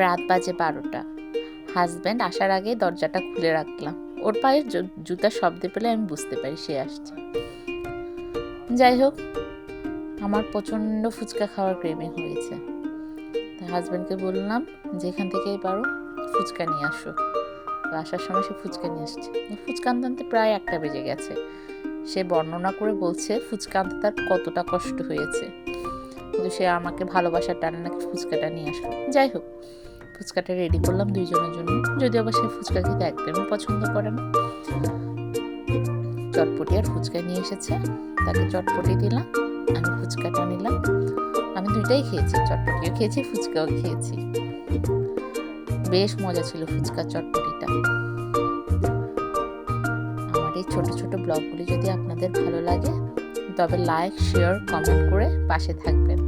রাত বাজে 12টা। হাজব্যান্ড আসার আগে দরজাটা খুলে রাখলাম। ওর পায়ে জুতার শব্দ পেলে আমি বুঝতে পারি সে আসছে। যাই হোক, আমার প্রচণ্ড ফুচকা খাওয়ার ক্রেভিং হয়েছে। হাজব্যান্ডকে বললাম যে এখান থেকেই পারো ফুচকা নিয়ে আসো। তো আসার সময় সে ফুচকা নিয়ে আসছে। ফুচকা আনতে আনতে প্রায় 1টা বেজে গেছে। সে বর্ণনা করে বলছে ফুচকা আনতে তার কতটা কষ্ট হয়েছে, কিন্তু সে আমাকে ভালোবাসার টানে নাকি ফুচকাটা নিয়ে আসলো। যাই হোক, ফুচকাটা রেডি করলাম 2 জনের জন্য, যদিও আবার সে ফুচকা খেতে একদমই পছন্দ করে না। চটপটি আর ফুচকা নিয়ে এসেছে, তাকে চটপটি দিলাম, আমি ফুচকাটা নিলাম। আমি 2টাই খেয়েছি, চটপটিও খেয়েছি, ফুচকাও খেয়েছি। বেশ মজা ছিল ফুচকা চটপটিটা। আমার এই ছোট ছোট ব্লগগুলি যদি আপনাদের ভালো লাগে তবে লাইক, শেয়ার, কমেন্ট করে পাশে থাকবেন।